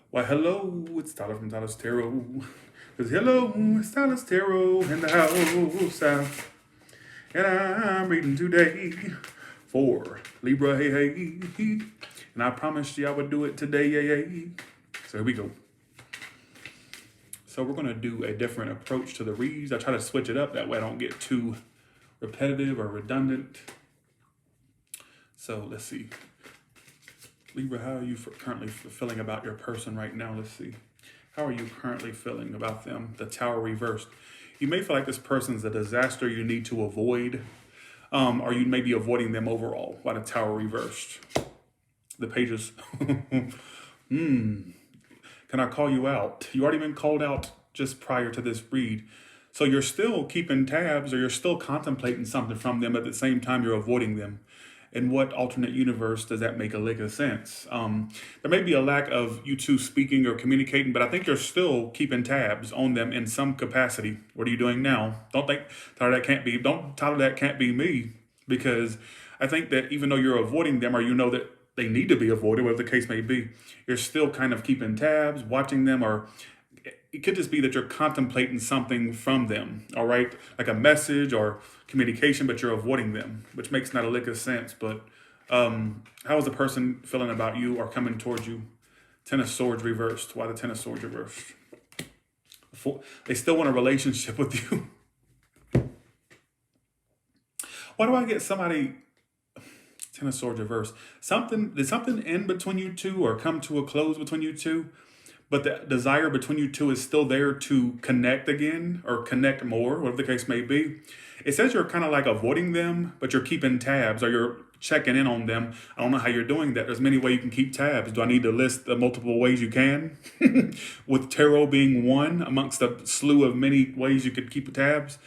Why, hello, it's Tyler from Tyler's Tarot. Cause hello, it's Tyler's Tarot in the house. And I'm reading today for Libra, hey, hey. And I promised you I would do it today, yay. So here we go. So we're going to do a different approach to the reads. I try to switch it up. That way I don't get too repetitive or redundant. So let's see. Libra, how are you currently feeling about your person right now? Let's see. How are you currently feeling about them? The Tower reversed. You may feel like this person's a disaster you need to avoid, or you may be avoiding them overall by the Tower reversed. The pages. Can I call you out? You already been called out just prior to this read. So you're still keeping tabs or you're still contemplating something from them at the same time you're avoiding them. In what alternate universe does that make a lick of sense? There may be a lack of you two speaking or communicating, but I think you're still keeping tabs on them in some capacity. What are you doing now? Don't think, Tyler, that can't be me. Because I think that even though you're avoiding them or you know that they need to be avoided, whatever the case may be, you're still kind of keeping tabs, watching them, or it could just be that you're contemplating something from them, all right? Like a message or communication, but you're avoiding them, which makes not a lick of sense. But how is the person feeling about you or coming towards you? Ten of Swords reversed. Why the Ten of Swords reversed? They still want a relationship with you. Why do I get somebody... Ten of Swords reversed. Did something end between you two or come to a close between you two? But the desire between you two is still there to connect again or connect more, whatever the case may be. It says you're kind of like avoiding them, but you're keeping tabs or you're checking in on them. I don't know how you're doing that. There's many ways you can keep tabs. Do I need to list the multiple ways you can? With tarot being one amongst a slew of many ways you could keep tabs.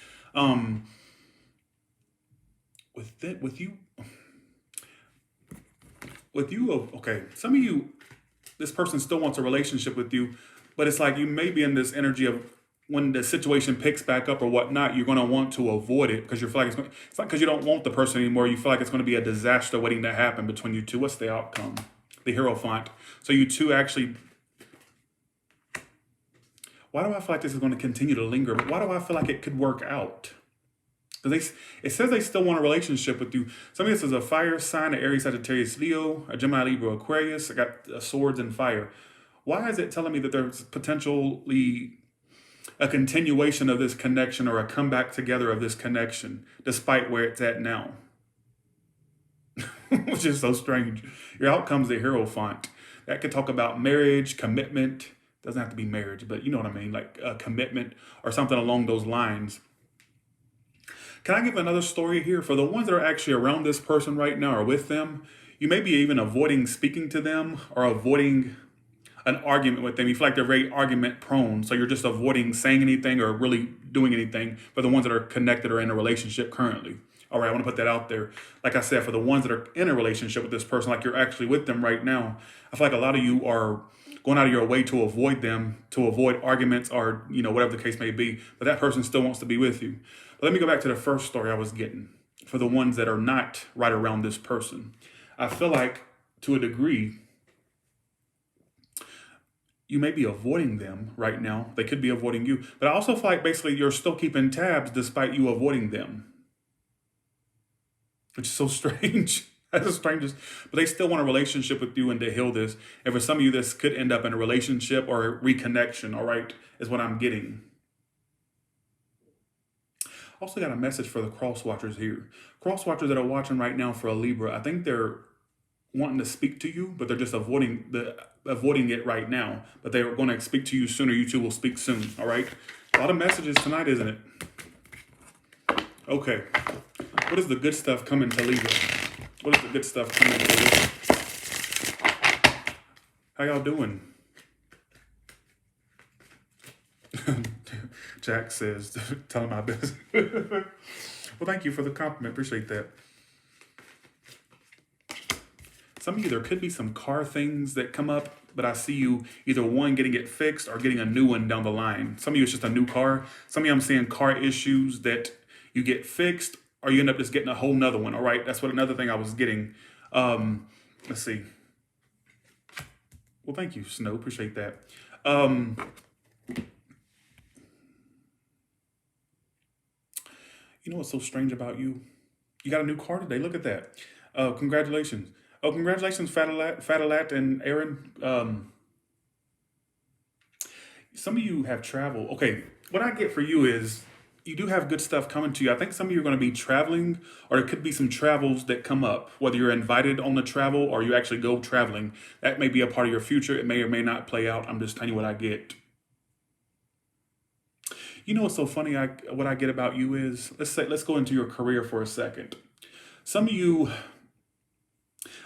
With you, okay, some of you, this person still wants a relationship with you, but it's like you may be in this energy of when the situation picks back up or whatnot, you're going to want to avoid it because you feel like it's not because you don't want the person anymore. You feel like it's going to be a disaster waiting to happen between you two. What's the outcome? The Hierophant. So you two actually... Why do I feel like this is going to continue to linger? But why do I feel like it could work out? Because it says they still want a relationship with you. Some of this is a fire sign, an Aries, Sagittarius, Leo, a Gemini, Libra, Aquarius. I got swords and fire. Why is it telling me that there's potentially a continuation of this connection or a comeback together of this connection, despite where it's at now? Which is so strange. Your outcome's the Hierophant. That could talk about marriage, commitment. Doesn't have to be marriage, but you know what I mean, like a commitment or something along those lines. Can I give another story here? For the ones that are actually around this person right now or with them, you may be even avoiding speaking to them or avoiding an argument with them. You feel like they're very argument prone. So you're just avoiding saying anything or really doing anything for the ones that are connected or in a relationship currently. All right, I want to put that out there. Like I said, for the ones that are in a relationship with this person, like you're actually with them right now, I feel like a lot of you are going out of your way to avoid them, to avoid arguments or, whatever the case may be. But that person still wants to be with you. But let me go back to the first story I was getting for the ones that are not right around this person. I feel like, to a degree, you may be avoiding them right now. They could be avoiding you. But I also feel like basically you're still keeping tabs despite you avoiding them. Which is so strange. That's the strangest. But they still want a relationship with you and to heal this. And for some of you, this could end up in a relationship or a reconnection, all right, is what I'm getting. Also got a message for the cross watchers here. Cross watchers that are watching right now for a Libra, I think they're wanting to speak to you, but they're just avoiding it right now. But they're going to speak to you sooner. You two will speak soon, all right? A lot of messages tonight, isn't it? Okay. What is the good stuff coming to Libra? What is the good stuff coming to Libra? How y'all doing? Jack says, tell him my business. Well, thank you for the compliment. Appreciate that. Some of you, there could be some car things that come up, but I see you either one, getting it fixed or getting a new one down the line. Some of you, it's just a new car. Some of you, I'm seeing car issues that you get fixed or you end up just getting a whole nother one. All right. That's what another thing I was getting. Let's see. Well, thank you, Snow. Appreciate that. Um, you know what's so strange about you? You got a new car today. Look at that. Congratulations. Oh, congratulations, Fatalat and Aaron. Some of you have traveled. Okay, what I get for you is you do have good stuff coming to you. I think some of you are going to be traveling, or it could be some travels that come up, whether you're invited on the travel or you actually go traveling. That may be a part of your future. It may or may not play out. I'm just telling you what I get. You know what's so funny? What I get about you is let's go into your career for a second. Some of you,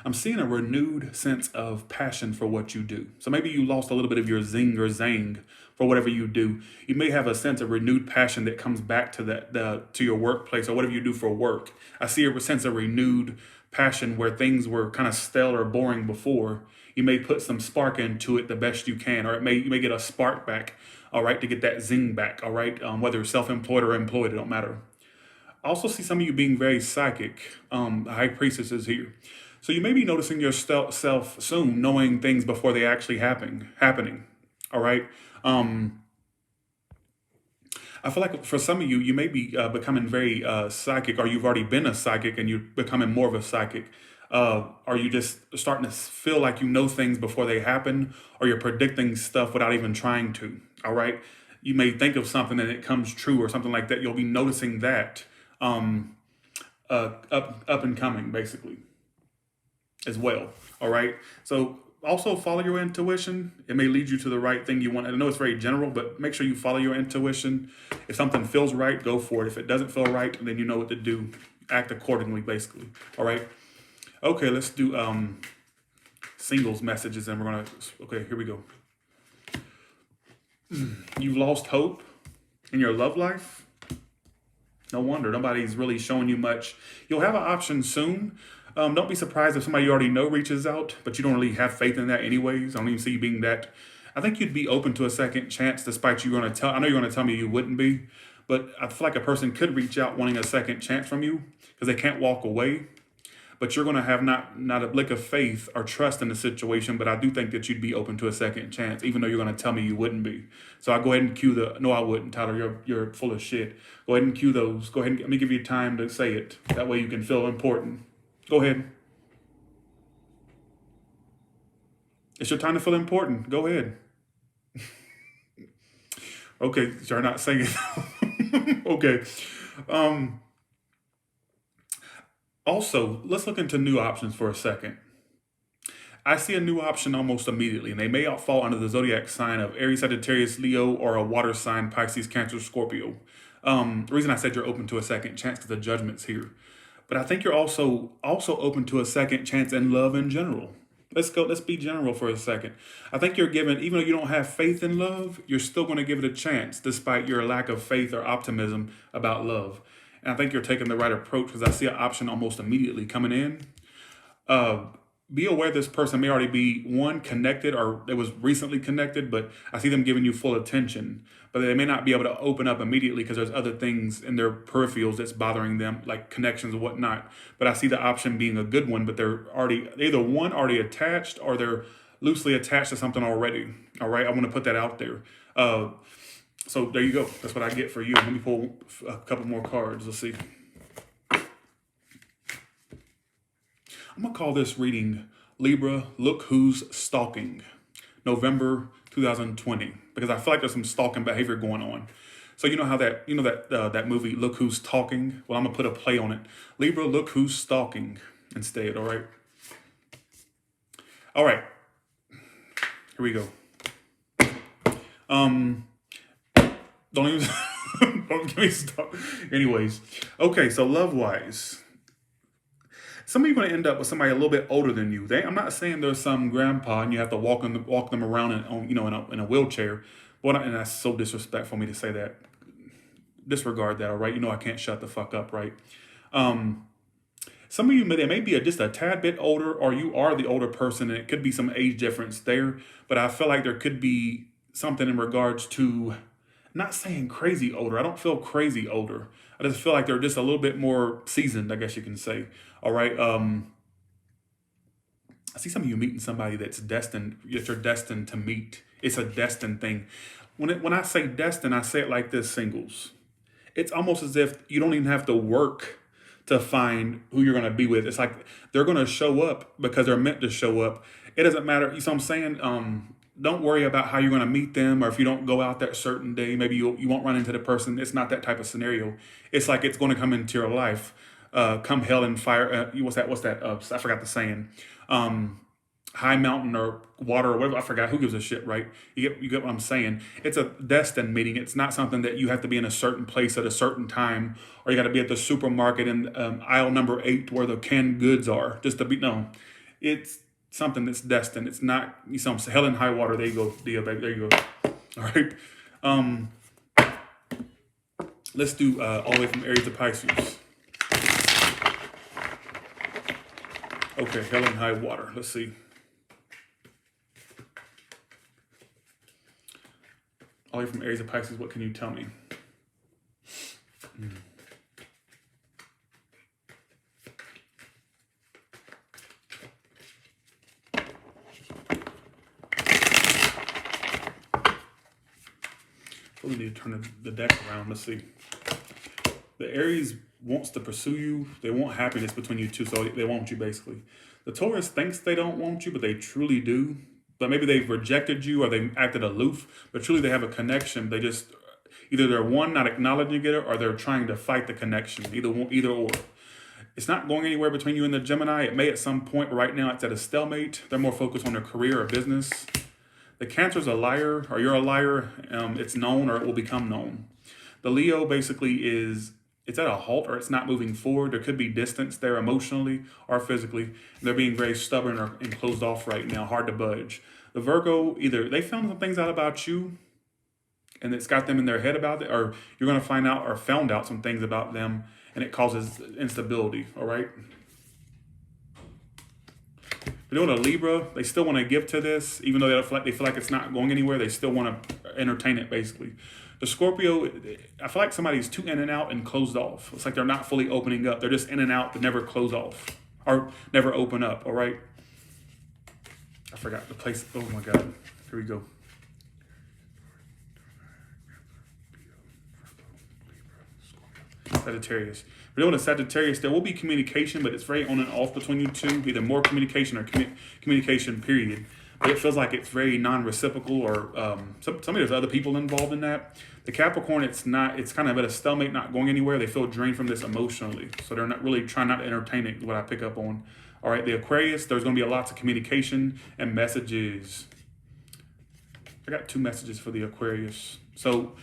I'm seeing a renewed sense of passion for what you do. So maybe you lost a little bit of your zing or zang for whatever you do. You may have a sense of renewed passion that comes back to to your workplace or whatever you do for work. I see a sense of renewed passion where things were kind of stale or boring before. You may put some spark into it the best you can, or you may get a spark back, all right, to get that zing back, all right, whether self-employed or employed, it don't matter. I also see some of you being very psychic. The high priestess is here. So you may be noticing yourself soon, knowing things before they actually happening. All right. I feel like for some of you, you may be becoming very psychic, or you've already been a psychic and you're becoming more of a psychic. Are you just starting to feel like you know things before they happen, or you're predicting stuff without even trying to? All right. You may think of something and it comes true or something like that. You'll be noticing that up and coming, basically, as well. All right. So also follow your intuition. It may lead you to the right thing you want. I know it's very general, but make sure you follow your intuition. If something feels right, go for it. If it doesn't feel right, then you know what to do. Act accordingly, basically. All right. Okay, let's do singles messages, and okay, here we go. You've lost hope in your love life? No wonder. Nobody's really showing you much. You'll have an option soon. Don't be surprised if somebody you already know reaches out, but you don't really have faith in that anyways. I don't even see you being that. I think you'd be open to a second chance despite I know you're going to tell me you wouldn't be, but I feel like a person could reach out wanting a second chance from you because they can't walk away. But you're going to have not a lick of faith or trust in the situation, but I do think that you'd be open to a second chance, even though you're going to tell me you wouldn't be. So I'll go ahead and cue no, I wouldn't, Tyler, you're full of shit. Go ahead and cue those. Go ahead and let me give you time to say it. That way you can feel important. Go ahead. It's your time to feel important. Go ahead. Okay, you're not saying it. Okay. Also, let's look into new options for a second. I see a new option almost immediately, and they may all fall under the zodiac sign of Aries, Sagittarius, Leo, or a water sign, Pisces, Cancer, Scorpio. The reason I said you're open to a second chance because the judgment's here. But I think you're also open to a second chance in love in general. Let's be general for a second. I think you're given, even though you don't have faith in love, you're still going to give it a chance despite your lack of faith or optimism about love. And I think you're taking the right approach because I see an option almost immediately coming in. Be aware this person may already be connected, or it was recently connected, but I see them giving you full attention. But they may not be able to open up immediately because there's other things in their peripherals that's bothering them, like connections and whatnot. But I see the option being a good one, but they're either already attached or they're loosely attached to something already. All right, I want to put that out there. So there you go. That's what I get for you. Let me pull a couple more cards. Let's see. I'm going to call this reading Libra, Look Who's Stalking, November 2020, because I feel like there's some stalking behavior going on. So you know how that movie, Look Who's Talking? Well, I'm going to put a play on it. Libra, Look Who's Stalking instead, all right? All right. Here we go. Don't even don't get me started. Anyways, okay, so love-wise, some of you are going to end up with somebody a little bit older than you. I'm not saying there's some grandpa and you have to walk them around in a wheelchair. And that's so disrespectful for me to say that. Disregard that, all right? You know I can't shut the fuck up, right? Some of you, they may be just a tad bit older, or you are the older person, and it could be some age difference there. But I feel like there could be something in regards to, not saying crazy older. I don't feel crazy older. I just feel like they're just a little bit more seasoned, I guess you can say. All right. I see some of you meeting somebody that you're destined to meet. It's a destined thing. When I say destined, I say it like this, singles. It's almost as if you don't even have to work to find who you're going to be with. It's like they're going to show up because they're meant to show up. It doesn't matter. You know what I'm saying? Don't worry about how you're going to meet them, or if you don't go out that certain day, maybe you won't run into the person. It's not that type of scenario. It's like it's going to come into your life. Come hell and fire. What's that? I forgot the saying. High mountain or water or whatever. I forgot. Who gives a shit, right? You get what I'm saying? It's a destined meeting. It's not something that you have to be in a certain place at a certain time, or you got to be at the supermarket in aisle number 8 where the canned goods are just to be. No, it's something that's destined. It's not some hell and high water. There you go, Dia, baby. There you go. All right. Let's do all the way from Aries to Pisces. Okay, hell and high water. Let's see. All the way from Aries to Pisces, what can you tell me? We need to turn the deck around. Let's see. The Aries wants to pursue you. They want happiness between you two, so they want you basically. The Taurus thinks they don't want you, but they truly do. But maybe they've rejected you or they acted aloof, but truly they have a connection. They just, either they're not acknowledging it, or they're trying to fight the connection, either or. It's not going anywhere between you and the Gemini. It may at some point, but right now it's at a stalemate. They're more focused on their career or business. The Cancer's a liar, or you're a liar. It's known, or it will become known. The Leo basically it's at a halt, or it's not moving forward. There could be distance there emotionally or physically. They're being very stubborn and closed off right now, hard to budge. The Virgo, either they found some things out about you and it's got them in their head about it, or you're going to find out or found out some things about them and it causes instability, all right? They're doing a Libra. They still want to give to this, even though they feel like it's not going anywhere. They still want to entertain it, basically. The Scorpio, I feel like somebody's too in and out and closed off. It's like they're not fully opening up. They're just in and out, but never close off or never open up, all right? I forgot the place. Oh, my God. Here we go. Sagittarius. We're doing a Sagittarius. There will be communication, but it's very on and off between you two. Either more communication or communication, period. But it feels like it's very non-reciprocal, or somebody, there's other people involved in that. The Capricorn, it's kind of at a stalemate, not going anywhere. They feel drained from this emotionally. So they're not really trying not to entertain it, what I pick up on. All right, the Aquarius, there's going to be lots of communication and messages. I got 2 messages for the Aquarius. So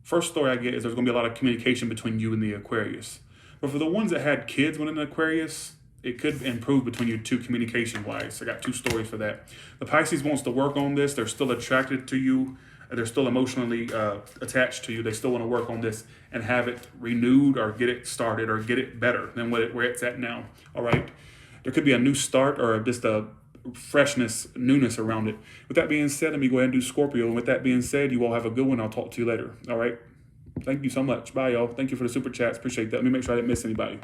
first story I get is there's going to be a lot of communication between you and the Aquarius. But for the ones that had kids within the Aquarius, it could improve between you two communication-wise. I got 2 stories for that. The Pisces wants to work on this. They're still attracted to you. They're still emotionally attached to you. They still want to work on this and have it renewed or get it started or get it better than where it's at now. All right? There could be a new start or just a freshness, newness around it. With that being said, let me go ahead and do Scorpio. And with that being said, you all have a good one. I'll talk to you later. All right? Thank you so much. Bye, y'all. Thank you for the super chats. Appreciate that. Let me make sure I didn't miss anybody.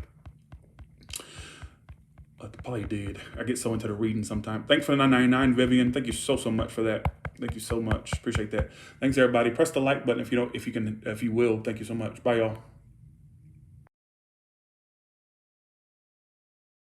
I probably did. I get so into the reading sometimes. Thanks for the $9.99, Vivian. Thank you so much for that. Thank you so much. Appreciate that. Thanks, everybody. Press the like button if you will. Thank you so much. Bye, y'all.